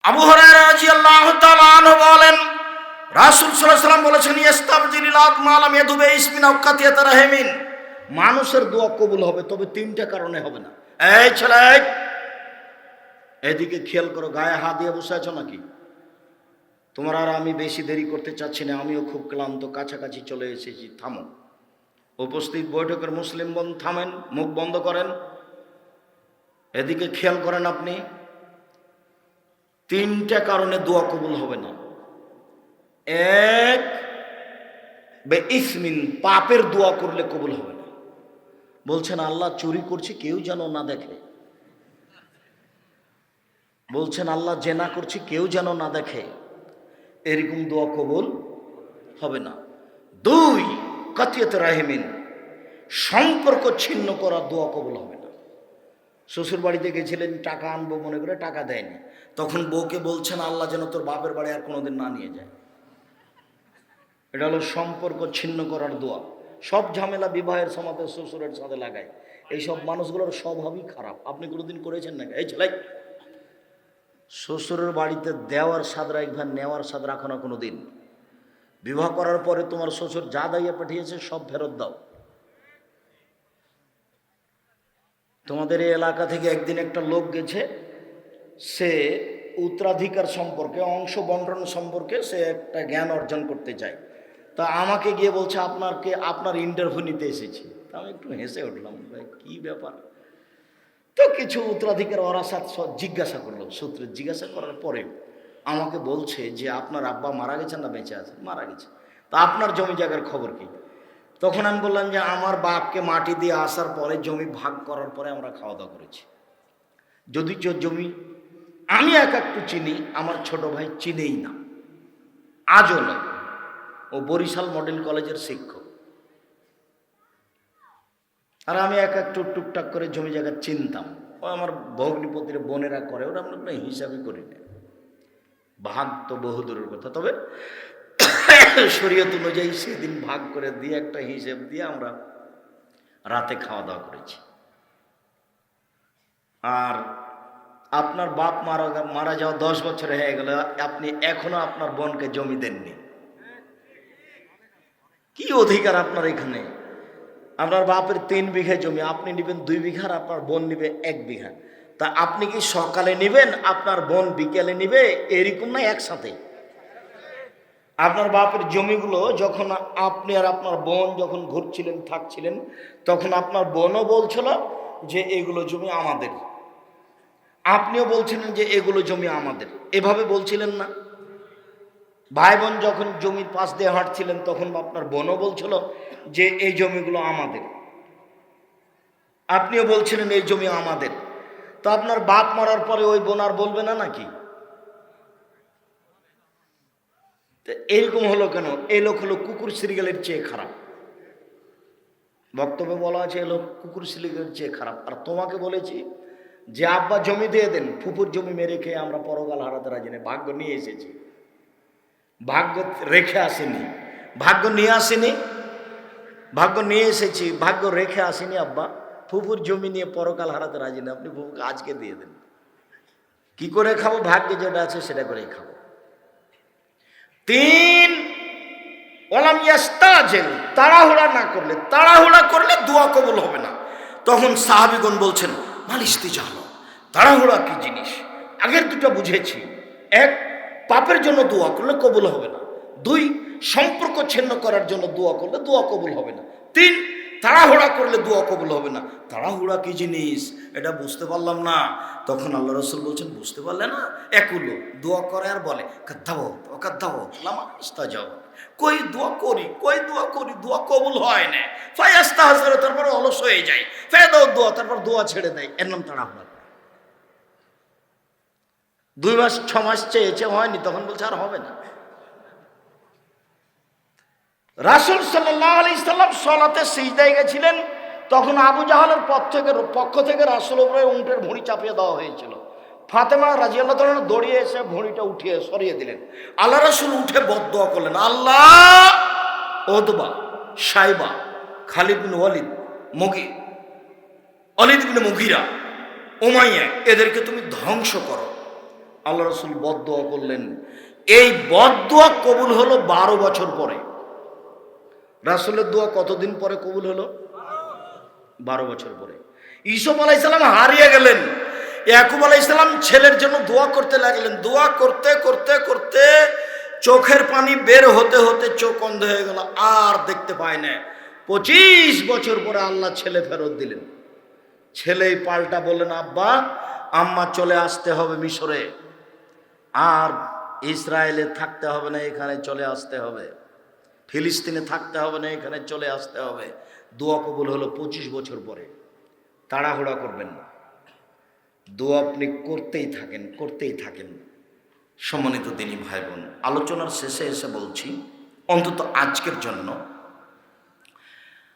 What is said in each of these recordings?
আবু হুরায়রা রাদিয়াল্লাহু তাআলা আনহু বলেন, রাসূল সাল্লাল্লাহু আলাইহি ওয়াসাল্লাম বলেছেন, ইস্তাবজিলিল আদমা লাম ইয়াদুবে ইসমিন আও কাতিয়াত রাহিমিন। মানুষের দোয়া কবুল হবে, তবে তিনটা কারণে হবে না। এই ছেলে, এদিকে খেয়াল করো, গায়ে হাত দিয়ে বসে আছো নাকি? তোমার আর আমি বেশি দেরি করতে চাচ্ছি না, আমিও খুব ক্লান্ত, কাছাকাছি চলে এসেছি। থামো, উপস্থিত বৈঠকের মুসলিম বোন থামেন, মুখ বন্ধ করেন, এদিকে খেয়াল করেন। আপনি তিনটা কারণে দোয়া কবুল হবে না। এক, বে ইসমিন, পাপের দোয়া করলে কবুল হবে না। বলছেন আল্লাহ চুরি করছি কেউ যেন না দেখে, বলছেন আল্লাহ জেনা করছি কেউ যেন না দেখে, এরকম দোয়া কবুল হবে না। দুই, কাতিয়াত রাহিমিন, সম্পর্ক ছিন্ন করার দোয়া কবুল হবে না। শ্বশুর বাড়িতে গেছিলেন, টাকা আনবো মনে করে টাকা দেয়নি, তখন বউকে বলছেন আল্লাহ যেন তোর বাপের বাড়ি আর কোনোদিন না নিয়ে যায়। এটা হলো সম্পর্ক ছিন্ন করার দোয়া। সব ঝামেলা বিবাহের সমাতে শ্বশুরের সাথে লাগায়। এইসব মানুষগুলোর স্বভাবই খারাপ। আপনি কোনোদিন করেছেন নাকি? এই ছেলে, শ্বশুরের বাড়িতে দেওয়ার স্বাদ রাখবেন, নেওয়ার স্বাদ রাখো না কোনো দিন। বিবাহ করার পরে তোমার শ্বশুর যা দাইয়া পাঠিয়েছে সব ফেরত দাও। তোমাদের এই এলাকা থেকে একদিন একটা লোক গেছে, সে উত্তরাধিকার সম্পর্কে, অংশ বন্টন সম্পর্কে সে একটা জ্ঞান অর্জন করতে চায়। তা আমাকে গিয়ে বলছে আপনার ইন্টারভিউ নিতে এসেছি। তা আমি একটু হেসে উঠলাম, ভাই কী ব্যাপার? তো কিছু উত্তরাধিকার ওরাসাত জিজ্ঞাসা করলো, সূত্রে জিজ্ঞাসা করার পরে আমাকে বলছে যে আপনার আব্বা মারা গেছেন না বেঁচে আছেন? মারা গেছে। তা আপনার জমি জায়গার খবর কি? তখন আমি বললাম যে আমার বাপকে মাটি দিয়ে আসার পরে, জমি ভাগ করার পরে আমরা খাওয়া দাওয়া করেছি। যদি জমি আমি একটু চিনি, আমার ছোট ভাই চিনেই না, আজও নয়। ও বরিশাল মডেল কলেজের শিক্ষক, আর আমি একটু টুকটাক করে জমি জায়গা চিনতাম। ও আমার ভগ্নিপতির বোনেরা করে, ওরা আমরা কোনো হিসাবই করি না। ভাগ তো বহুদূরের কথা, তবে শরীয়ত অনুযায়ী সেদিন ভাগ করে দিয়ে একটা হিসেব দিয়ে আমরা রাতে খাওয়া দাওয়া করেছি। আর আপনার বাপ মারা যাওয়া 10 বছর হয়ে গেল, আপনি এখনো আপনার বোনকে জমি দেননি। কি অধিকার আপনার এখানে? আপনার বাপের 3 বিঘা জমি, আপনি নেবেন 2 বিঘা, আপনার বোন নিবে 1 বিঘা। তা আপনি কি সকালে নেবেন, আপনার বোন বিকেলে নিবে, এরকম না একসাথে? আপনার বাপের জমিগুলো যখন আপনি আর আপনার বোন যখন ঘুরছিলেন, থাকছিলেন, তখন আপনার বোনও বলছিল যে এগুলো জমি আমাদের, আপনিও বলছিলেন যে এগুলো জমি আমাদের, এভাবে বলছিলেন না? ভাই বোন যখন জমির পাশ দিয়ে হাঁটছিলেন, তখন আপনার বোনও বলছিল যে এই জমিগুলো আমাদের, আপনিও বলছিলেন এই জমি আমাদের। তো আপনার বাপ মরার পরে ওই বোন আর বলবে না নাকি? এরকম হলো কেন? এই লোক হলো কুকুর শ্রীগালের চেয়ে খারাপ। বক্তব্যে বলা আছে এ লোক কুকুর শ্রীগালের চেয়ে খারাপ। আর তোমাকে বলেছি যে আব্বা জমি দিয়ে দেন, ফুপুর জমি মেরে খেয়ে আমরা পরকাল হারাতে রাজি নেই। ভাগ্য নিয়ে এসেছি, ভাগ্য রেখে আসেনি। ভাগ্য নিয়ে আসেনি, ভাগ্য নিয়ে এসেছি, ভাগ্য রেখে আসেনি। আব্বা ফুপুর জমি নিয়ে পরকাল হারাতে রাজি নেই, আপনি ফুপুকে আজকে দিয়ে দেন। কি করে খাবো? ভাগ্যে যেটা আছে সেটা করে খাবো। 3, ওয়ালাম ইয়াস্তাজিল, তাড়াহুড়া না করলে, তাড়াহুড়া করলে দোয়া কবুল হবে না। তখন সাহাবীগণ বলছেন মাল ইস্তিজাল, তাড়াহুড়া কি জিনিস? আগের দুটো বুঝেছি। 1, পাপের জন্য দোয়া করলে কবুল হবে না। 2, সম্পর্ক ছিন্ন করার জন্য দোয়া করলে দোয়া কবুল হবে না। 3, তাড়াহুড়া করলে দোয়া কবুল হবে না। তাড়াহুড়া কি জিনিস এটা বুঝতে পারলাম না। তখন আল্লাহ রাসূল বলছেন বুঝতে পারলে না? একুলো দোয়া করে আর বলে কাদ্দাও লামা ইস্তাজাব, কই দোয়া করি দোয়া কবুল হয় না। ফায়াস্তাহজির, তারপর অলস হয়ে যায়। ফায়দাও দোয়া, তারপর দোয়া ছেড়ে দেয়। এর নাম তাড়াহুড়া। 2 মাস 6 মাস চেয়েছে, হয়নি, তখন বলছে আর হবে না। রাসূল সাল্লাল্লাহু আলাইহি সাল্লাম সালাতে সিজদায় গেছিলেন, তখন আবু জাহলের পক্ষ থেকে রাসূলের উপরে উটের ভুঁড়ি চাপিয়ে দেওয়া হয়েছিল। ফাতেমা রাদিয়াল্লাহু তাআলা দৌড়িয়ে এসে ভুঁড়িটা উঠিয়ে সরিয়ে দিলেন। আল্লাহ রাসূল উঠে বদদোয়া করলেন, আল্লাহ উতবা, শাইবা, খালিদ বিন ওয়ালিদ, ওয়ালিদ বিন মুগীরা, উমাইয়া, এদেরকে তুমি ধ্বংস করো। আল্লাহ রসুল বদদোয়া করলেন। এই বদদোয়া কবুল হলো 12 বছর পরে। রাসূলের দোয়া কতদিন পরে কবুল হলো? 12 বছর পরে। ইউসুফ আলাইহিস সালাম হারিয়ে গেলেন। ইয়াকুব আলাইহিস সালাম ছেলের জন্য দোয়া করতে লাগলেন। দোয়া করতে করতে করতে চোখের পানি বের হতে হতে চোখ অন্ধ হয়ে গেল, আর দেখতে পায় না। 25 বছর পরে আল্লাহ ছেলে ফেরত দিলেন। ছেলেই পাল্টা বললেন, আব্বা আম্মা চলে আসতে হবে মিশরে, আর ইসরায়েলে থাকতে হবে না, এখানে চলে আসতে হবে। ফিলিস্তিনে থাকতে হবে না, এখানে চলে আসতে হবে। দোয়া কবুল হলো 25 বছর পরে। তাড়াহুড়া করবেন না, দোয়া আপনি করতেই থাকেন, করতেই থাকেন। সম্মানিত দিনী ভাই বোন, আলোচনার শেষে এসে বলছি, অন্তত আজকের জন্য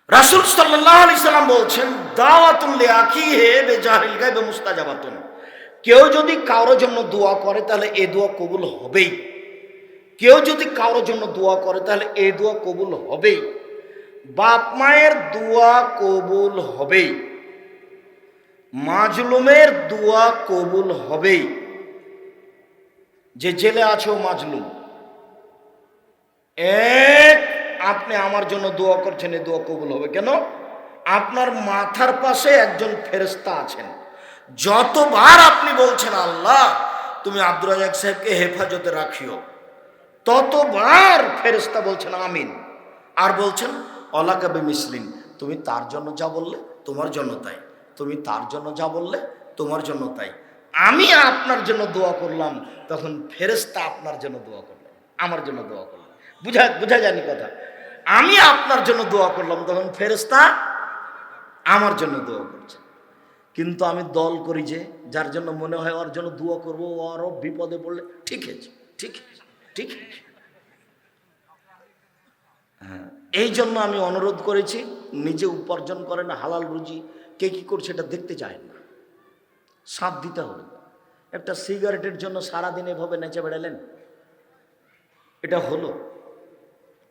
রাসূল সাল্লাল্লাহু আলাইহি সাল্লাম বলছেন, দাওয়াতুল লিআখিহি বিজাহিল গায়ব মুস্তাজাবাতুন। কেউ যদি কারোর জন্য দোয়া করে তাহলে এই দোয়া কবুল হবেই। কেউ যদি কারোর জন্য দোয়া করে তাহলে এই দোয়া কবুল হবেই। বাপ মায়ের দোয়া কবুল হবেই, মাজলুমের দোয়া কবুল হবেই। যে জেলে আছে ও মাজলুম, আপনি আমার জন্য দোয়া করছেন, এই দোয়া কবুল হবে। কেন? আপনার মাথার পাশে একজন ফেরেশতা আছেন। যতবার আপনি বলছেন আল্লাহ তুমি আব্দুর রাজ্জাক সাহেবকে হেফাজতে রাখিও, ততবার ফেরেশতা বলছেন আমিন, আর বলছেন অলাকা বিমিসলিন, তুমি তার জন্য যা বললে তোমার জন্য তাই, তুমি তার জন্য যা বললে তোমার জন্য তাই। আমি আপনার জন্য দোয়া করলাম, তখন ফেরেশতা আপনার জন্য দোয়া করলেন, আমার জন্য দোয়া করলেন। বুঝা যায়নি কথা? আমি আপনার জন্য দোয়া করলাম, তখন ফেরেশতা আমার জন্য দোয়া করছে। কিন্তু আমি দল করি যে যার জন্য মনে হয় ওর জন্য দোয়া করবো, ওরও বিপদে পড়লে ঠিক আছে, ঠিক ঠিক। হ্যাঁ, এই জন্য আমি অনুরোধ করেছি, নিজে উপার্জন করেন হালাল রুজি, কে কি করছে এটা দেখতে চায় না, সাথ দিতে হবে। একটা সিগারেটের জন্য সারাদিন এভাবে নেচে বেড়ালেন, এটা হলো?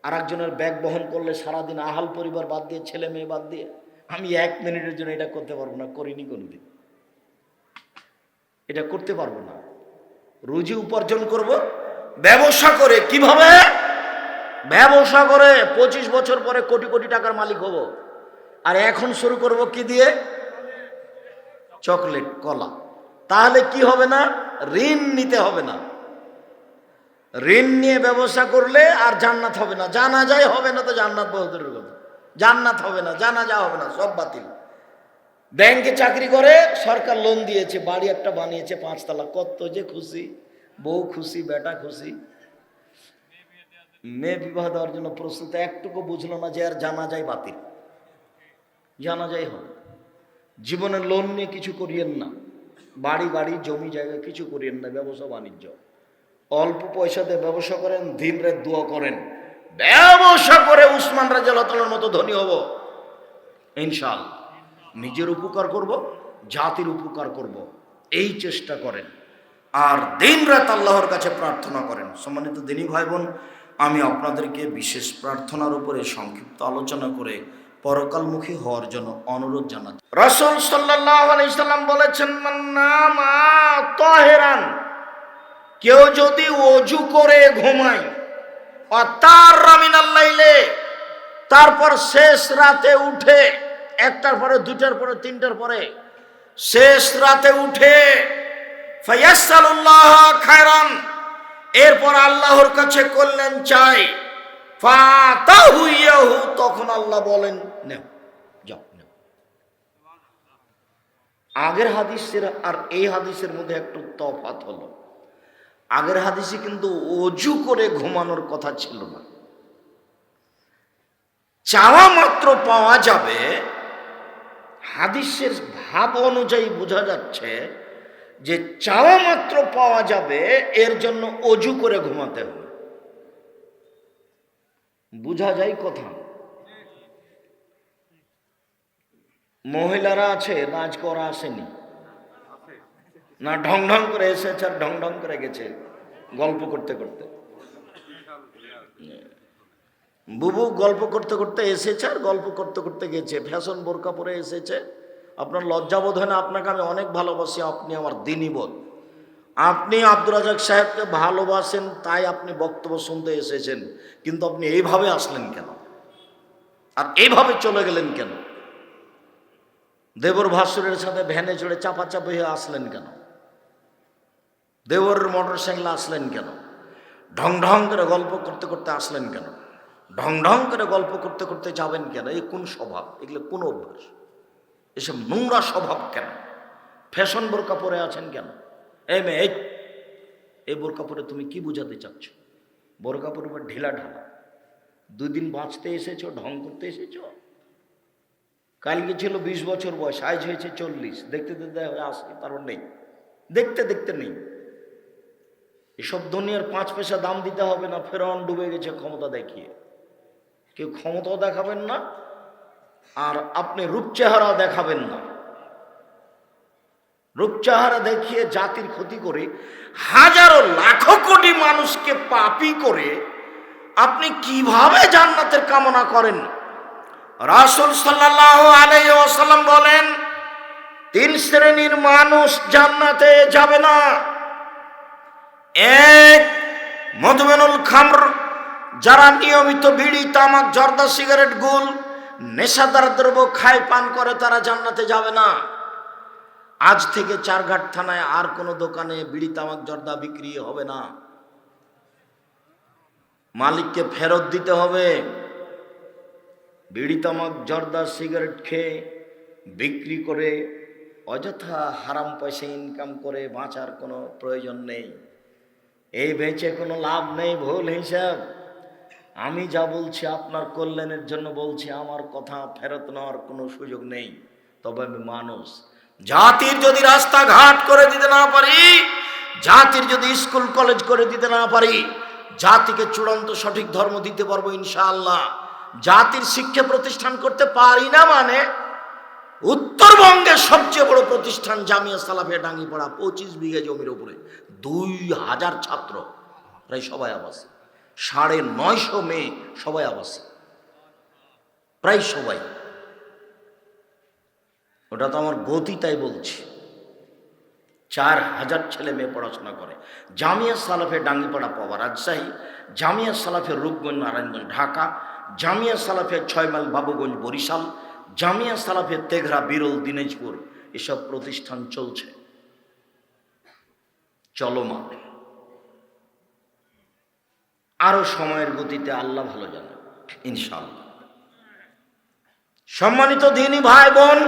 আর একজনের ব্যাগ বহন করলে সারাদিন আহাল পরিবার বাদ দিয়ে, ছেলে মেয়ে বাদ দিয়ে। আমি 1 মিনিটের জন্য এটা করতে পারবো না, করিনি কোনোদিন, এটা করতে পারবো না। রুজি উপার্জন করব ব্যবসা করে। কিভাবে? ব্যবসা করে 25 বছর পরে কোটি কোটি টাকার মালিক হব। আর এখন শুরু করব কি দিয়ে? চকলেট, কলা। তাহলে কি হবে না? ঋণ নিতে হবে না। ঋণ নিয়ে ব্যবসা করলে আর জান্নাত হবে না। জানাজাই হবে না তো জান্নাত বহুদূরের কথা। জান্নাত হবে না, জানাজা হবে না, সব বাতিল। ব্যাংকে চাকরি করে, সরকার লোন দিয়েছে, বাড়ি একটা বানিয়েছে 5 তলা, কত যে খুশি, বউ খুশি, বেটা খুশি। মেয়ে বিবাহ দেওয়ার জন্য প্রস্তুত, একটুকু বুঝলো না যে আর জানাজাই বাতিল, জানাজাই হবে। জীবনে লোন নিয়ে কিছু করিয়েন না, বাড়ি জমি জায়গা কিছু করিয়েন না। ব্যবসা বাণিজ্য অল্প পয়সা দিয়ে ব্যবসা করেন, দিন রাত দোয়া করেন, ব্যবসা করে উসমান রাদিয়াল্লাহু তাআলার মতো ধনী হব ইনশাআল্লাহ। নিজের উপকার করব, জাতির উপকার করব, এই চেষ্টা করেন। আর দিন রাত আল্লাহর কাছে প্রার্থনা করেন। সম্মানিত দিনী ভাই বোন, আমি আপনাদেরকে বিশেষ প্রার্থনার উপরে সংক্ষিপ্ত আলোচনা করে পরকালমুখী হওয়ার জন্য অনুরোধ জানাচ্ছি। রাসূল সাল্লাল্লাহু আলাইহি সাল্লাম বলেছেন, মান নামা তাহিরান, কেউ যদি ওযু করে ঘুমায়, আতাররা মিনাল লাইলে, তারপর শেষ রাতে উঠে, 1টার পরে, 2টার পরে, 3টার পরে শেষ রাতে উঠে, ফায়াসসালুল্লাহ খায়রান, এরপর আল্লাহর কাছে কল্যাণ চাই, ফাতাহু ইয়াহু, তখন আল্লাহ বলেন নাও, যাও নাও। আগের হাদিসের আর এই হাদিসের মধ্যে একটু তফাৎ হলো। আগের হাদিসে কিন্তু ওযু করে ঘুমানোর কথা ছিল না। চাওয়া মাত্র পাওয়া যাবে, হাদিসের ভাব অনুযায়ী বোঝা যাচ্ছে যে চাওয়া মাত্র পাওয়া যাবে, এর জন্য ওযু করে ঘুমাতে হবে। বোঝা যায় কথা? মহিলারা আছে না, আজকে ওরা আসেনি না, ঢং ঢং করে এসেছে আর ঢং ঢং করে গেছে গল্প করতে করতে। বুবু গল্প করতে করতে এসেছে আর গল্প করতে করতে গেছে, ফ্যাশন বোরকা পরে এসেছে। আপনার লজ্জাবোধ হয় না? আপনাকে আমি অনেক ভালোবাসি, আপনি আমার দ্বীনী বোন। আপনি আব্দুর রাজ্জাক সাহেবকে ভালোবাসেন, তাই আপনি বক্তব্য শুনতে এসেছেন, কিন্তু আপনি এইভাবে আসলেন কেন আর এইভাবে চলে গেলেন কেন? দেবর ভাসুরের সাথে ভ্যানে চড়ে চাপাচাপি হয়ে আসলেন কেন? দেবরের মোটর সাইকেলে আসলেন কেন? ঢং ঢং করে গল্প করতে করতে আসলেন কেন? ঢং ঢং করে গল্প করতে করতে যাবেন কেন? এই কোন স্বভাব? এগুলো কোন অভ্যাস? এসব নোংরা স্বভাব কেন? ফ্যাশন বোরকা পরে আছেন কেন? এই মেয়ে, এই বোরকা পরে তুমি কি বুঝাতে চাচ্ছ? বোরকা পরে ঢিলা ঢালা, 2 দিন বাঁচতে এসেছো, ঢং করতে এসেছো? কালকে ছিল 20 বছর বয়স, আজ হয়েছে 40, দেখতে দেখতে আসে, তারপর নেই, দেখতে দেখতে নেই। এসব দুনিয়ার 5 পয়সা দাম দিতে হবে না। ফেরাউন ডুবে গেছে ক্ষমতা দেখিয়ে, কেউ ক্ষমতাও দেখাবেন না, আর আপনি রূপ চেহারা দেখাবেন না। রূপ চেহারা দেখিয়ে জাতির ক্ষতি করে, হাজারো লাখো কোটি মানুষকে পাপী করে আপনি কিভাবে জান্নাতের কামনা করেন? রাসূল সাল্লাল্লাহু আলাইহি ওয়াসাল্লাম বলেন, 3 শ্রেণীর মানুষ জান্নাতে যাবে না। 1, মদমেনুল খামর, যারা নিয়মিত বিড়ি, তামাক, জর্দা, সিগারেট, গুল, নেশাদার দ্রব্য খায়, পান করে, তারা জান্নাতে যাবে না। আজ থেকে 4 ঘাট থানায় আর কোনো দোকানে বিড়ি, তামাক, জর্দা বিক্রি হবে না। মালিককে ফেরত দিতে হবে। বিড়ি, তামাক, জর্দা, সিগারেট খেয়ে, বিক্রি করে অযথা হারাম পয়সা ইনকাম করে বাঁচার কোনো প্রয়োজন নেই। এই বেঁচে কোনো লাভ নেই, ভুল হিসাব। আমি যা বলছি আপনার কল্যাণের জন্য বলছি, আমার কথা ফেরত নেওয়ার কোনো সুযোগ নেই। তবে আমি মানুষ, জাতির যদি রাস্তাঘাট করে দিতে না পারি, জাতির যদি স্কুল কলেজ করে দিতে না পারি, জাতিকে চূড়ান্ত সঠিক ধর্ম দিতে পারবো ইনশাআল্লাহ। জাতির শিক্ষা প্রতিষ্ঠান করতে পারি না মানে, উত্তরবঙ্গের সবচেয়ে বড় প্রতিষ্ঠান জামিয়া সালাফিয়া ডাঙ্গিপাড়া, 25 বিঘা জমির উপরে 2000 ছাত্র, প্রায় সবাই আবাসী, 950 মেয়ে সবাই আবাসী, প্রায় সবাই। ওটা তো আমার গতি, তাই বলছি। 4000 ছেলে মেয়ে পড়াশোনা করে। জামিয়া সালাফে ডাঙ্গিপাড়া পাওয়া রাজশাহী, জামিয়া সালাফে রূপগঞ্জ নারায়ণগঞ্জ ঢাকা, জামিয়া সালাফে 6 মাইল বাবুগঞ্জ বরিশাল, জামিয়া সালাফে তেঘরা বিরল দিনাজপুর। এসব প্রতিষ্ঠান চলছে, চলমান। আরো সময়ের গতিতে আল্লাহ ভালো জানে, ইনশাআল্লাহ। সম্মানিত দিনী ভাই বোন,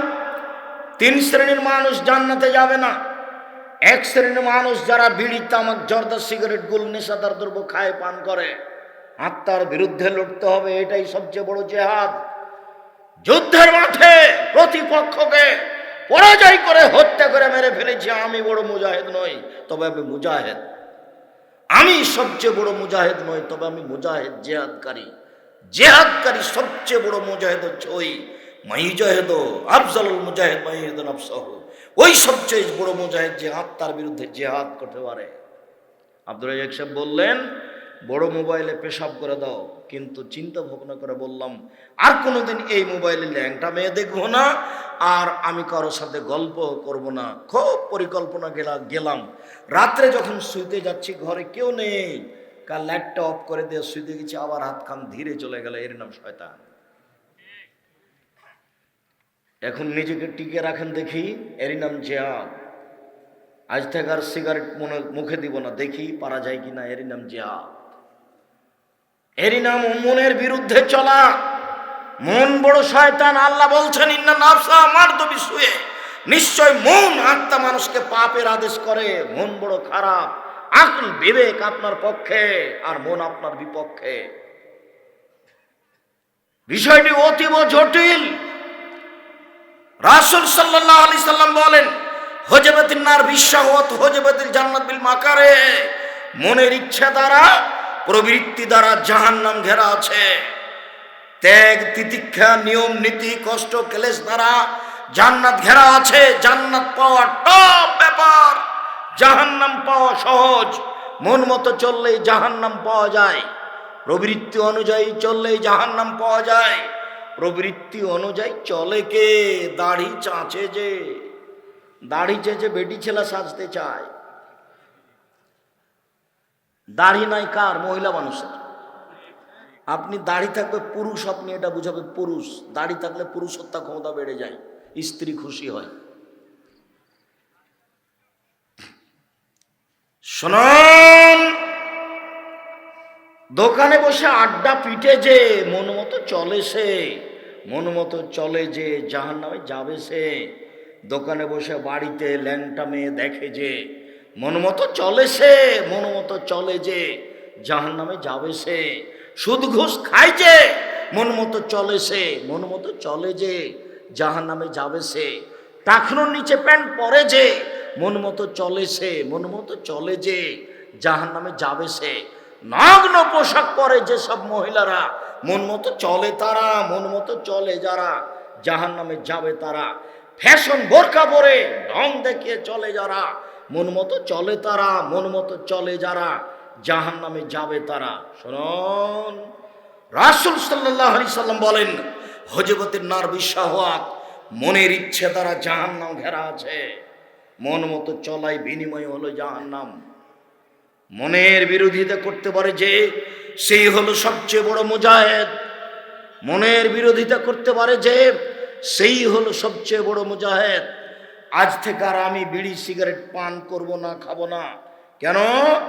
3 শ্রেণীর মানুষ জান্নাতে যাবে না। 1 শ্রেণীর মানুষ যারা বিড়ি, তামাক, জর্দা, সিগারেট, গুল, নেশাদার দ্রব্য খায়, পান করে। আত্মার বিরুদ্ধে লড়তে হবে, এটাই সবচেয়ে বড় জিহাদ। যুদ্ধের মাঠে প্রতিপক্ষকে পরাজয় করে, হত্যা করে মেরে ফেলেছি। আমি বড় মুজাহিদ নই, তবে আমি মুজাহিদ। আমি সবচেয়ে বড় মুজাহিদ নই, তবে আমি মুজাহিদ, জিহাদকারী। জিহাদকারী সবচেয়ে বড় মুজাহিদ হচ্ছে ওই মাইজাহিদ, আফজালুল মুজাহিদ মাইজাহিদ নাফসাহু। ওই সবচেয়ে বড় মুজাহিদ যে আত্মার বিরুদ্ধে জিহাদ করতে পারে। আব্দুর রাজ্জাক সাহেব বললেন, বড় মোবাইলে পেশাব করে দাও, কিন্তু চিন্তা ভাবনা করে বললাম, আর কোনোদিন এই মোবাইলে ল্যাংটা মেয়ে দেখবো না, আর আমি কারোর সাথে গল্প করব না। খুব পরিকল্পনা গেলাম। রাত্রে যখন শুইতে যাচ্ছি, ঘরে কেউ নেই, কাল লাইটটা অফ করে দিয়ে শুইতে গেছি, আবার হাত খান ধীরে চলে গেল। এর নাম শয়তান। এখন নিজেকে টিকে রাখেন দেখি, এরই নাম জিহাদ। আজ থেকে আর সিগারেট মুখে দিব না, দেখি পারা যায় কিনা, এরই নাম জিহাদ। এরই নাম মনের বিরুদ্ধে চলা। মন বড় শয়তান। আল্লাহ বলছেন, ইন্না নাফসা মারদু বিসুয়ে, নিশ্চয় মন, আত্মা মানুষকে পাপের আদেশ করে। মন বড় খারাপ। আকল, বিবেক আপনার পক্ষে, আর মন আপনার বিপক্ষে। বিষয়টি অতীব জটিল। রাসূল সাল্লাল্লাহু আলাইহি সাল্লাম বলেন, হজবাতিন নার বিশাওয়াত হজবাতিল জান্নাত বিল মাকারে। মনের ইচ্ছা দ্বারা, প্রবৃত্তি দ্বারা জাহান্নাম ঘেরা আছে। ত্যাগ, তিতিক্ষা, নিয়ম নীতি, কষ্ট, ক্লেশ দ্বারা জান্নাত ঘেরা আছে। জান্নাত পাওয়া টপ ব্যাপার, জাহান্নাম পাওয়া সহজ। মন মতো চললেই জাহান্নাম পাওয়া যায়, প্রবৃত্তি অনুযায়ী চললেই জাহান্নাম পাওয়া যায়। প্রবৃত্তি অনুযায়ী চলে কে? দাড়ি চাঁচে যে, দাড়ি চেঁচে বেটি ছেলে সাজতে চায়। দাড়ি নাই কার? মহিলা মানুষের। আপনি দাড়ি থাকবে পুরুষ, আপনি এটা বুঝাবে পুরুষ। দাড়ি থাকলে পুরুষত্ব ক্ষমতা বেড়ে যায়, স্ত্রী খুশি হয়। শুনুন, দোকানে বসে আড্ডা পিটে যে মন মতো চলে সে, মন মতো চলে যে জাহান্নামে যাবে সে। দোকানে বসে বাড়িতে ল্যাংটা মেয়ে দেখে যে মন মতো চলে সে, মন মতো চলে যে জাহান্নামে যাবে সে। সুদ ঘুষ খায় যে মন মতো চলে সে, মন মতো চলে যে জাহান্নামে যাবে সে। টাকনোর নিচে প্যান্ট পরে যে মন মতো চলে সে, মন মতো চলে যে জাহান্নামে যাবে সে। নগ্ন পোশাক পরে যেসব মহিলারা মন মতো চলে তারা, মন মতো চলে যারা জাহান্নামে যাবে তারা। ফ্যাশন বোরকা পরে ঢং দেখিয়ে চলে যারা মন মতো চলে তারা, মন মতো চলে যারা জাহান্নামে যাবে তারা। শুনুন, রাসূল সাল্লাল্লাহু আলাইহি সাল্লাম বলেন, হযবতের নার বিশাহাওয়াত, মনের ইচ্ছে দ্বারা জাহান্নাম ঘেরা আছে। মন মতো চলাই বিনিময় হলো জাহান্নাম। মনের বিরোধিতা করতে পারে যে সেই হলো সবচেয়ে বড় মুজাহিদ। মনের বিরোধিতা করতে পারে যে সেই হলো সবচেয়ে বড় মুজাহিদ। আজ থেকে আর আমি বিড়ি সিগারেট পান করব না, খাবো না। কেন?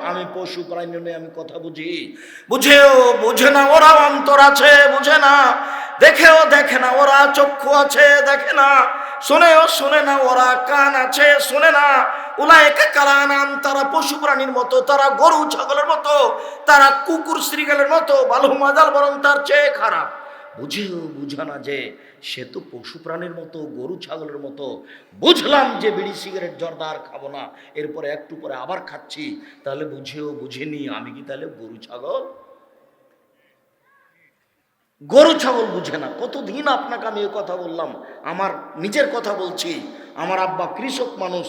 আমি পশু প্রাণী নিয়ে আমি কথা বুঝি। বুঝেও বুঝে না ওরা অন্তর আছে, বুঝে না। দেখেও দেখে না ওরা চক্ষু আছে, দেখে না। শোনেও শোনে না ওরা কান আছে, শোনে না। উলাইকা কালানাম, তারা পশু প্রাণীর মতো, তারা গরু ছাগলের মতো, তারা কুকুর শ্রীগালের মতো, বালুম আযাল, বরং তার চেয়ে খারাপ। বুঝেও বুঝা না যে সে তো পশু প্রাণীর মতো, গরু ছাগলের মতো। বুঝলাম যে বিড়ি সিগারেট জর্দা আর খাবো না, এরপরে একটু পরে আবার খাচ্ছি, তাহলে বুঝেও বুঝেনি আমি কি তাহলে গরু ছাগল? গরু ছাগল বুঝে না। কতদিন আপনাকে আমি এ কথা বললাম, আমার নিজের কথা বলছি। আমার আব্বা কৃষক মানুষ,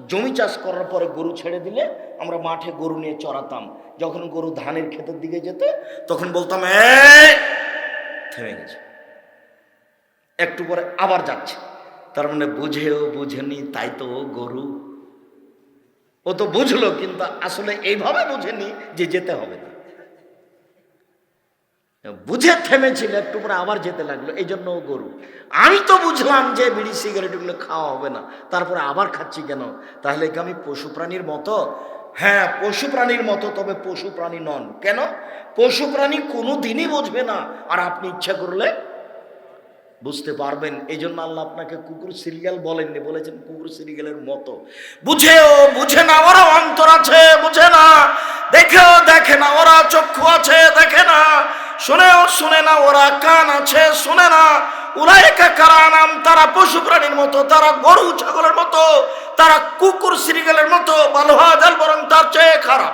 জমি চাষ করার পরে গরু ছেড়ে দিলে আমরা মাঠে গরু নিয়ে চড়াতাম। যখন গরু ধানের ক্ষেতের দিকে যেত তখন বলতাম, থেমে গেছে, একটু পরে আবার যাচ্ছে। তার মানে বুঝেও বুঝেনি, তাই তো গরু। ও তো বুঝলো, কিন্তু আসলে এইভাবে বুঝেনি যে যেতে হবে না। বুঝে থেমেছিল, একটু পরে আবার যেতে লাগলো, এই জন্য ও গরু। আমি তো বুঝলাম যে বিড়ি সিগারেট এগুলো খাওয়া হবে না, তারপরে আবার খাচ্ছি কেন? তাহলে কি আমি পশু প্রাণীর মতো? হ্যাঁ, পশু প্রাণীর মতো, তবে পশু প্রাণী নন। কেন? পশু প্রাণী কোনো দিনই বুঝবে না, আর আপনি ইচ্ছা করলে বুঝতে পারবেন। এই জন্য আল্লাহ আপনাকে কুকুর সিরিয়াল বলেননি, বলেছেন কুকুর সিরিয়ালের মতো। বুঝেও বুঝে না ওরা অন্তর আছে, বুঝে না। দেখেও দেখে না ওরা চক্ষু আছে, দেখে না। শুনেও শুনে না ওরা কান আছে, শুনে না। উলাইকা কালানাম, তারা পশু প্রাণীর মতো, তারা গরু ছাগলের মতো, তারা কুকুর সিরিয়ালের মতো, বালুম আযাল, বরং তার চেয়ে খারাপ।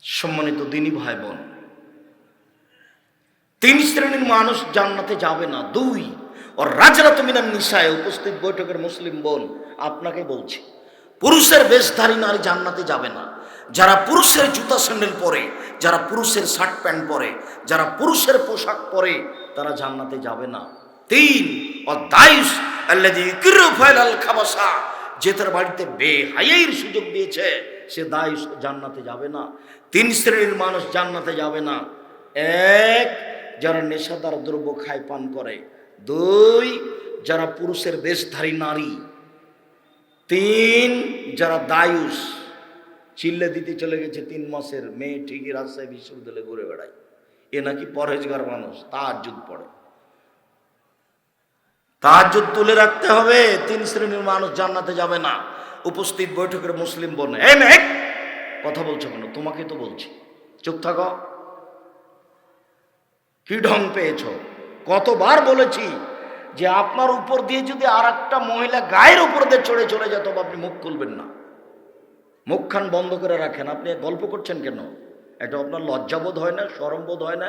সম্মানিত দিনী ভাই বোন, 3 শ্রেণীর মানুষ জান্নাতে যাবে না। 2, ওর রাজরাত মিনান নিসায়ে, উপস্থিত বৈঠকের মুসলিম বোন আপনাকে বলছি, পুরুষের বেশধারী নারী জান্নাতে যাবে না। যারা পুরুষের জুতা স্যান্ডেল পরে, যারা পুরুষের শার্ট প্যান্ট পরে, যারা পুরুষের পোশাক পরে, তারা জান্নাতে যাবে না। 3, দায়ুস আল্লাযী ইউকিরু ফাইলাল খাবাসা, যে তার বাড়িতে বেহায়াইর সুযোগ দিয়েছে সে দায়ুস, জান্নাতে যাবে না। 3 শ্রেণীর মানুষ জান্নাতে যাবে না। 1, যারা নেশাদার দ্রব্য খায় পান করে। 2, যারা পুরুষের বেশধারী নারী। 3, যারা দায়ুস, চিল্লে দিতে চলে গেছে 3 মাসের মেয়ে, ঠিকই রাজশাহী বিশ্ববিদ্যালয়ে ঘুরে বেড়ায়, এ নাকি পরহেজগার মানুষ, তাহাজ্জুদ পড়ে। তাহাজ্জুদ তুলে রাখতে হবে। 3 শ্রেণীর মানুষ জান্নাতে যাবে না। উপস্থিত বৈঠকের মুসলিম বোন, এই মেয়ে কথা বলছো কেন? তোমাকে তো বলছি, চুপ থাকো। কি ঢং পেয়েছ? কতবার বলেছি যে আপনার উপর দিয়ে যদি আর একটা মহিলা গায়ের উপর দিয়ে চড়ে চলে যেত, আপনি মুখ খুলবেন না, মুখখান বন্ধ করে রাখেন। আপনি গল্প করছেন কেন? এটা আপনার লজ্জাবোধ হয় না? শরম বোধ হয় না?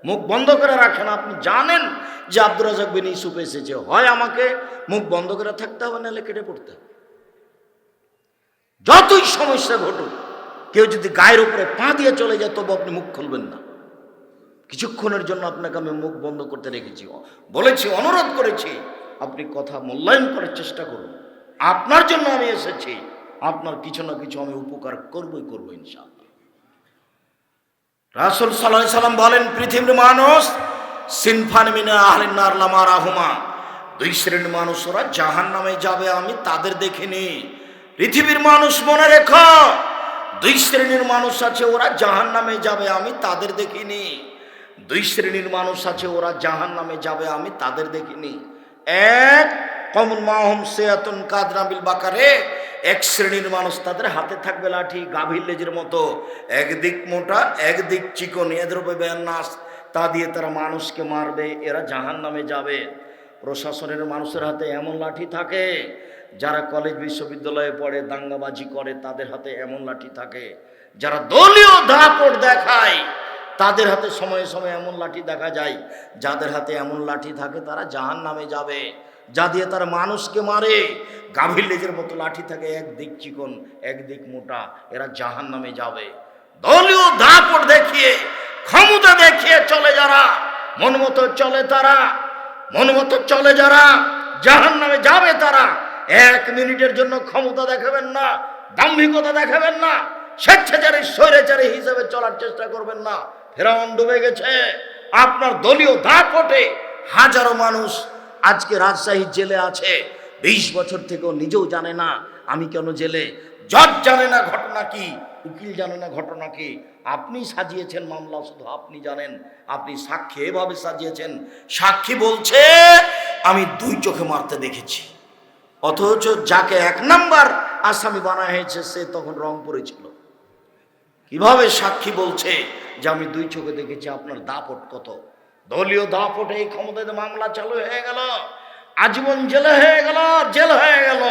মুখ বন্ধ করে রাখেন। আপনি জানেন যে আব্দুর রাজ্জাক বিন ইউসুফ এসেছে, হয় আমাকে মুখ বন্ধ করে থাকতে হবে, নাহলে কেটে পড়তে হবে। যতই সমস্যা ঘটুক, কেউ যদি গায়ের উপরে পা দিয়ে চলে যায়, তবু আপনি মুখ খুলবেন না। কিছুক্ষণের জন্য আপনাকে আমি মুখ বন্ধ করতে রেখেছি, বলেছি, অনুরোধ করেছি, আপনি কথা মূল্যায়ন করার চেষ্টা করুন। আপনার জন্য আমি এসেছি, আপনার কিছু না কিছু আমি উপকার করবই করবো ইনশাআল্লাহ। রাসূল সাল্লাল্লাহু আলাইহি সাল্লাম বলেন, পৃথিবীর মানুষ সিনফান মিন আহলিন নার লা মারাহুমা, দুই শ্রেণীর মানুষ ওরা জাহান্নামে যাবে আমি তাদের দেখিনি। পৃথিবীর মানুষ মনে রেখো, দুই শ্রেণীর মানুষ আছে ওরা জাহান্নামে যাবে আমি তাদের দেখিনি। দুই শ্রেণীর মানুষ আছে ওরা জাহান্নামে যাবে আমি তাদের দেখিনি। এক, কমুন মাহুম সিয়াতুন কাদরাবিল বাকারে, এক শ্রেণীর মানুষ তাদের হাতে থাকবে লাঠি গাভীর লেজের মতো, একদিক মোটা একদিক চিকন, এদ্রবে নাস, তা দিয়ে তারা মানুষকে মারবে, এরা জাহান্নামে যাবে। প্রশাসনের মানুষের হাতে এমন লাঠি থাকে, যারা কলেজ বিশ্ববিদ্যালয়ে পড়ে দাঙ্গাবাজি করে তাদের হাতে এমন লাঠি থাকে, যারা দলীয় দাপট দেখায় তাদের হাতে সময়ে সময়ে এমন লাঠি দেখা যায়। যাদের হাতে এমন লাঠি থাকে তারা জাহান্নামে যাবে। যা দিয়ে তারা মানুষকে মারে, গাভীর লেজের মতো লাঠি থাকে, একদিক চিকন একদিক মোটা, এরা জাহান্নামে যাবে। দলীয় দাপট দেখিয়ে ক্ষমতা দেখিয়ে চলে যারা, মন মতো চলে তারা, মন মতো চলে যারা, জাহান্নামে যাবে তারা। এক মিনিটের জন্য ক্ষমতা দেখাবেন না, দাম্ভিকতা দেখাবেন না, স্বেচ্ছাচারী স্বৈরাচারী হিসেবে চলার চেষ্টা করবেন না। ফেরাউন ডুবে গেছে আপনার দলীয় দাপটে। হাজারো মানুষ আজকে রাজশাহী জেলে আছে, 20 বছর থেকেও নিজেও জানে না আমি কেন জেলে। জজ জানে না ঘটনা কি, উকিল জানে না ঘটনা কি। আপনি সাজিয়েছেন মামলা, শুধু আপনি জানেন। আপনি সাক্ষী এভাবে সাজিয়েছেন, সাক্ষী বলছে আমি 2 চোখে মারতে দেখেছি, অথচ যাকে 1 নাম্বার আসামি বানা হয়েছে সে তখন রংপুরে ছিল। কিভাবে সাক্ষী বলছে যে আমি 2 চোখে দেখেছি? আপনার দাপট কত! দলীয় দাপটে এই ক্ষমতায় মামলা চালু হয়ে গেল, আজীবন জেলে হয়ে গেল, জেল হয়ে গেল।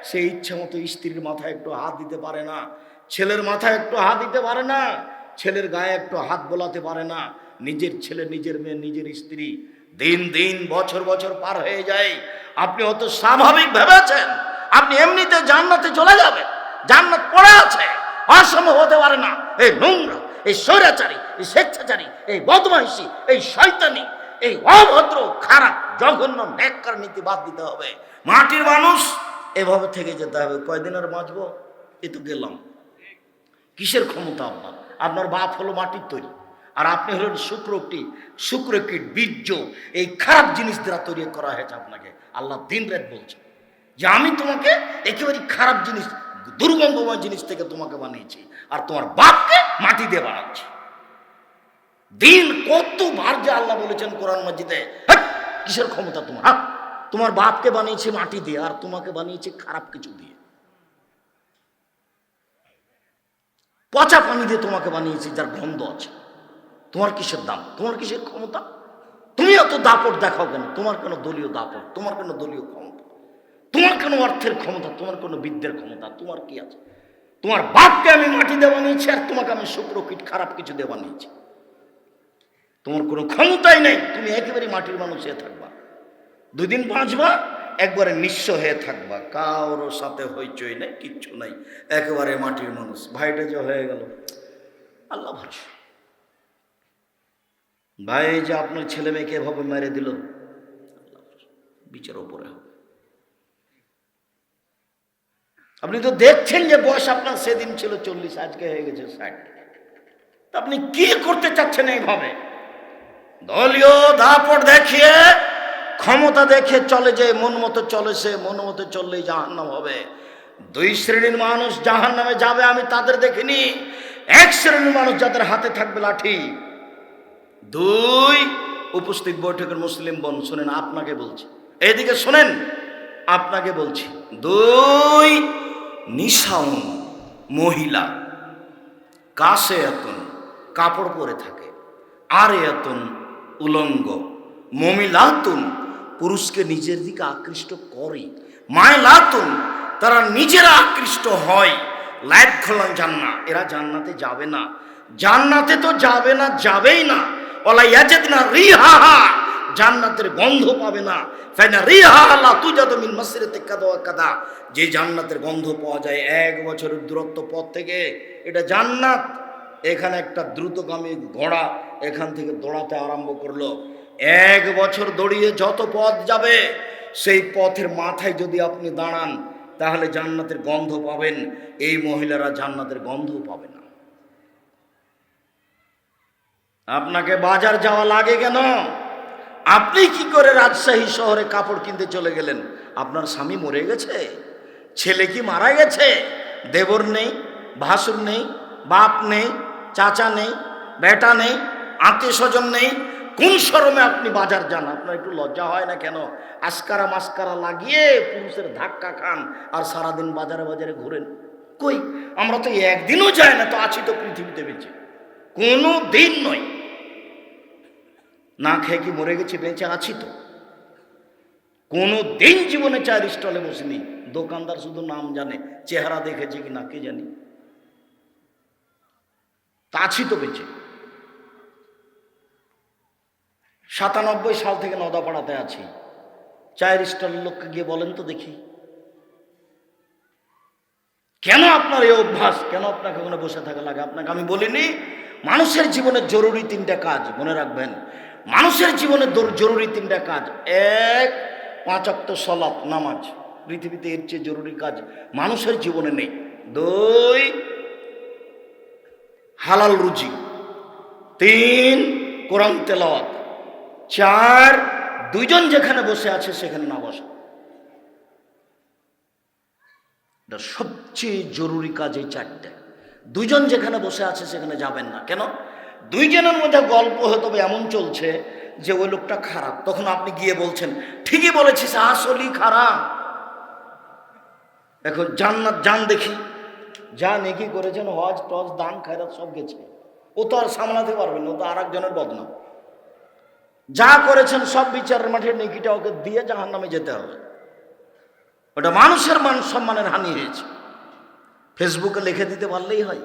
সে ইচ্ছে মতো স্ত্রীর মাথায় একটু হাত দিতে পারে না, ছেলের মাথায় একটু হাত দিতে পারে না, ছেলের গায়ে একটু হাত বোলাতে পারে না। নিজের ছেলে, নিজের মেয়ে, নিজের স্ত্রী, দিন দিন বছর বছর পার হয়ে যায়। আপনি অত স্বাভাবিক ভেবেছেন আপনি এমনিতে জান্নাতে চলে যাবেন? জান্নাত পড়ে আছে, অসম্ভব হতে পারে না। এই নোংরা, এই স্বৈরাচারী, এই স্বেচ্ছাচারী, এই বদমাইশি, এই শয়তানি, এই অভদ্র, খারাপ, জঘন্য, নেককার নীতি বাদ দিতে হবে। মাটির মানুষ এভাবে থেকে যেতে হবে। কয়দিন আর বাঁচবো? এ তো গেলাম। কিসের ক্ষমতা আপনার? আপনার বাপ হলো মাটির তৈরি, আর আপনি হলেন শুক্রকীট, বীর্য, এই খারাপ জিনিস দ্বারা তৈরি করা হয়েছে আপনাকে। আল্লাহ দিন রাত বলছে যে আমি তোমাকে একেবারে খারাপ জিনিস, দুর্গন্ধময় জিনিস থেকে তোমাকে বানিয়েছি, আর তোমার বাপকে মাটি দিয়ে বানাচ্ছি। দিন কতবার যে আল্লাহ বলেছেন কোরআন মাজিদে, কিসের ক্ষমতা তোমার? তোমার বাপকে বানিয়েছে মাটি দিয়ে, আর তোমাকে বানিয়েছে খারাপ কিছু দিয়ে, পচা পানি দিয়ে তোমাকে বানিয়েছে যার গন্ধ আছে। তোমার কিসের দাম? তোমার কিসের ক্ষমতা? তুমি এত দাপট দেখাও কেন? তোমার কেন দলীয় দাপট? তোমার কেন দলীয় ক্ষমতা? তোমার কেন অর্থের ক্ষমতা? তোমার কেন বিদ্যের ক্ষমতা? তোমার কি আছে? তোমার বাপকে আমি মাটি দিয়ে বানিয়েছি, আর তোমাকে আমি শুক্রকীট, খারাপ কিছু দিয়ে বানিয়েছি। তোমার কোনো ক্ষমতাই নেই। তুমি একেবারে মাটির মানুষ হয়ে থাকবা, 2 দিন বাঁচবা, একবারে নিঃস্ব হয়ে থাকবা, কারো সাথে হইচই নেই, কিচ্ছু নাই, একেবারে মাটির মানুষ। ভাইটা যে হয়ে গেল, আল্লাহ ভরসা। ভাই যে আপনার ছেলে মেয়েকে এভাবে মেরে দিল, বিচার ওপরে হবে। আপনি তো দেখছেন যে বয়স আপনার সেদিন ছিল 40, আজকে হয়ে গেছে 60। আপনি কি করতে চাচ্ছেন এইভাবে? দলীয় দাপট দেখিয়ে, ক্ষমতা দেখে চলে, যে মন মতো চলে, সে মন মতো চললেই জাহান্নাম হবে। 2 শ্রেণীর মানুষ জাহান্নামে যাবে আমি তাদের দেখিনি। 1 শ্রেণীর মানুষ যাদের হাতে থাকবে লাঠি। 2, উপস্থিত বৈঠকের মুসলিম বোন শুনেন, আপনাকে বলছি, এইদিকে শুনেন, আপনাকে বলছি। 2, নিশাউন, মহিলা, কাশে এতন, কাপড় পরে থাকে, আর এতন, উলঙ্গ, মমিলাতুন, পুরুষকে নিজের দিকে আকৃষ্ট করে, মায়লাতুন, তারা নিজেরা আকৃষ্ট হয়, লাইট খোলান জান্নাত, এরা জান্নাতে যাবে না। জান্নাতে তো যাবে না, যাবেই না। ওলা ইয়াজিদনা রিহাহা, জান্নাতের গন্ধ পাবে না। ফাইনা রিহাহা লা তুজাদু মিন মাসরিতি কাদা ওয়া কাদা, যে জান্নাতের গন্ধ পাওয়া যায় 1 বছরের দূরত্ব পথ থেকে, এটা জান্নাত। এখানে একটা দ্রুতগামী ঘোড়া এখান থেকে দৌড়াতে আরম্ভ করলো। 1 বছর দৌড়িয়ে যত পথ যাবে, সেই পথের মাথায় যদি আপনি দাঁড়ান, তাহলে জান্নাতের গন্ধ পাবেন। এই মহিলারা জান্নাতের গন্ধ পাবে না। আপনাকে বাজার যাওয়া লাগে কেন? আপনি কি করে রাজশাহী শহরে কাপড় কিনতে চলে গেলেন? আপনার স্বামী মরে গেছে, ছেলে কি মারা গেছে, দেবর নেই, ভাসুর নেই, বাপ নেই, চাচা নেই, বেটা নেই, আত্মীয় স্বজন নেই, কোন শরমে আপনি বাজার যান? আপনার একটু লজ্জা হয় না কেন? আস্কারা মাস্কারা লাগিয়ে পুরুষের ধাক্কা খান আর সারাদিন বাজারে বাজারে ঘুরেন। কই, আমরা তো একদিনও যাই না, তো আছি তো পৃথিবীতে বেঁচে, কোনো দিন নয়। না খেয়ে কি মরে গেছি? বেঁচে আছি তো। কোনো দিন জীবনে চায়ের স্টলে বসিনি, দোকানদার শুধু নাম জানে, চেহারা দেখেছে কি না কে জানি, তা আছি তো বেঁচে। 97 সাল থেকে নদাপাড়াতে আছি। চায়ের স্টলের লোককে গিয়ে বলেন তো দেখি, কেন আপনার এই অভ্যাস? কেন আপনাকে ওখানে বসে থাকা লাগে? আপনাকে আমি বলিনি মানুষের জীবনে জরুরি 3টা কাজ মনে রাখবেন। মানুষের জীবনে জরুরি 3টা কাজ। 1, 5 ওয়াক্ত সালাত নামাজ। পৃথিবীতে এর চেয়ে জরুরি কাজ মানুষের জীবনে নেই। 2, হালাল রুজি। 3, কোরআন তেলাওয়াত। 4, দুইজন যেখানে বসে আছে সেখানে না বসা। এটা সবচেয়ে জরুরি কাজ এই 4টে। দুইজন যেখানে বসে আছে সেখানে যাবেন না। কেন? দুইজনের মধ্যে গল্প হয়তো এমন চলছে যে ওই লোকটা খারাপ, তখন আপনি গিয়ে বলছেন ঠিকই বলেছিস, আসলেই খারাপ। এখন জান্নাত যান দেখি, যা নেকি করেছেন, হজ টজ দান খায়রাত সব গেছে, ও তো আর সামলাতে পারবেন না, ও তো আর একজনের বদনাম। যা করেছেন সব বিচারের মাঠে নেকিটা ওকে দিয়ে জাহান্নামে যেতে হবে। ওটা মানুষের মান সম্মানের হানি হয়েছে। ফেসবুকে লিখে দিতে পারলেই হয়।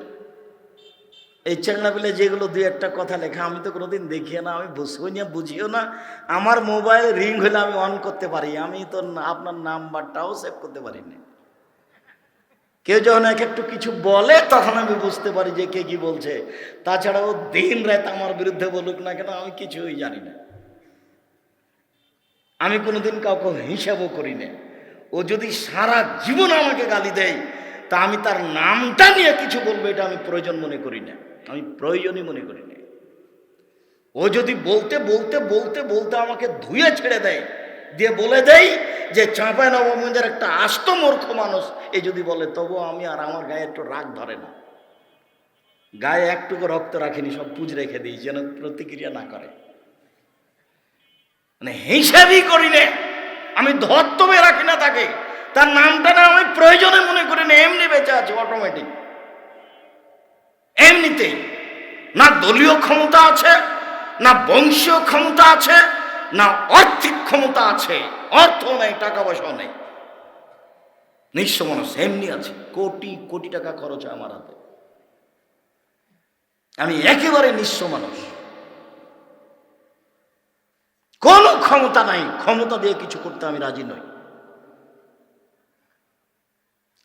এই চ্যাংড়া বিলে যেগুলো 2-1টা কথা লেখা, আমি তো কোনোদিন দেখিও না, আমি বুঝবই না, বুঝিও না। আমার মোবাইল রিং হলে আমি অন করতে পারি, আমি তো আপনার নাম্বারটাও সেভ করতে পারি না। কেউ যখন একটু কিছু বলে তখন আমি বুঝতে পারি যে কে কি বলছে। তাছাড়া ও দিন রাত আমার বিরুদ্ধে বলুক না কেন, আমি কিছুই জানি না। আমি কোনোদিন কাউকে হিসাবও করি না। ও যদি সারা জীবন আমাকে গালি দেয়, তা আমি তার নামটা নিয়ে কিছু বলবো এটা আমি প্রয়োজন মনে করি না, আমি প্রয়োজনই মনে করি না। ও যদি বলতে বলতে বলতে বলতে আমাকে ধুয়ে ছেড়ে দেয়, দিয়ে বলে দেয় যে চাঁপাইনবাবগঞ্জের একটা আস্ত মূর্খ মানুষ, এই যদি বলে, তবু আমি আর আমার গায়ে একটু রাগ ধরে না। গায়ে একটুকু রক্ত রাখিনি, সব পুজ রেখে দিই যেন প্রতিক্রিয়া না করে। মানে হিসাবই করি না, আমি ধর্তব্যে রাখি না তাকে, তার নামটা না আমি প্রয়োজনে মনে করি না, এমনি বেঁচে আছে অটোমেটিক। এমনিতেই না দলীয় ক্ষমতা আছে, না বংশীয় ক্ষমতা আছে, না আর্থিক ক্ষমতা আছে। অর্থ নেই, টাকা পয়সা নেই, নিঃস্ব মানুষ এমনি আছে। কোটি কোটি টাকা খরচ হয় আমার হাতে, আমি একেবারে নিঃস্ব মানুষ। কোনো ক্ষমতা নাই, ক্ষমতা দিয়ে কিছু করতে আমি রাজি নই।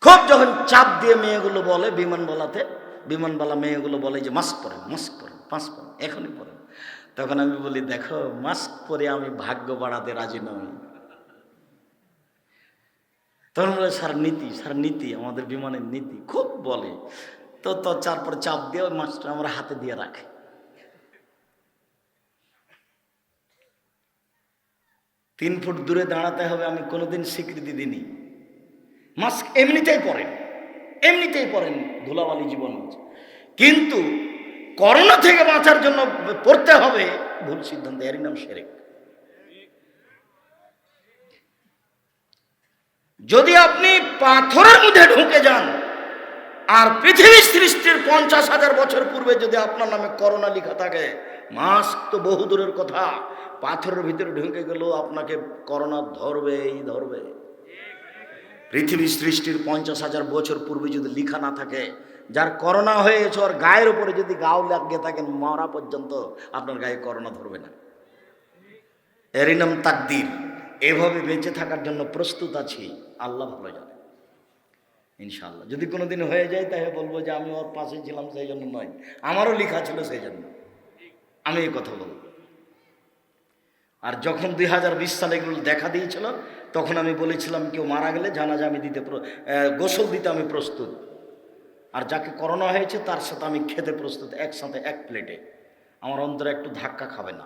খুব যখন চাপ দিয়ে মেয়েগুলো বলে, বিমানবালা মেয়েগুলো বলে যে মাস্ক পরেন, মাস্ক পরেন, মাস্ক পরেন, এখনই পরেন, তখন আমি বলি দেখো, মাস্ক পরে আমি ভাগ্য বাড়াতে রাজি নই। তখন বলে স্যার নীতি, স্যার নীতি, আমাদের বিমানের নীতি খুব বলে। তো তারপরে চাপ দিয়ে ওই মাস্কটা আমার হাতে দিয়ে রাখে। তিন ফুট দূরে দাঁড়াতে হবে, আমি কোনোদিন স্বীকৃতি দিইনি। মাস্ক এমনিতেই পরেন, এমনিতেই পরেন, ধুলাবালি জীবন। কিন্তু করোনা থেকে বাঁচার জন্য পড়তে হবে, ভুল সিদ্ধান্ত, এরই নাম শিরক। যদি আপনি পাথরের মধ্যে ঢুকে যান, আর পৃথিবীর সৃষ্টির 50,000 বছর পূর্বে যদি আপনার নামে করোনা লেখা থাকে, মাস্ক তো বহু দূরের কথা, পাথরের ভিতরে ঢুকে গেলেও আপনাকে করোনা ধরবেই ধরবে। পৃথিবীর সৃষ্টির 50,000 বছর পূর্বে যদি লেখা না থাকে, যার করোনা হয়েছে ওর গায়ের উপরে যদি গাও লাগিয়ে থাকেন, মরা পর্যন্ত আপনার গায়ে করোনা ধরবে না। এরই নাম তাকদীর। এভাবে বেঁচে থাকার জন্য প্রস্তুত আছি, আল্লাহ ভালো জানে। ইনশাআল্লাহ যদি কোনোদিন হয়ে যায়, তাই বলবো যে আমি ওর পাশে ছিলাম সেই জন্য নয়, আমারও লেখা ছিল সেই জন্য আমি এই কথা বলব। আর যখন 2020 সালে এগুলো দেখা দিয়েছিল, তখন আমি বলেছিলাম কেউ মারা গেলে জানাজা আমি গোসল দিতে আমি প্রস্তুত, আর যাকে করোনা হয়েছে তার সাথে আমি খেতে প্রস্তুত, একসাথে এক প্লেটে। আমার অন্তরে একটু ধাক্কা খাবে না।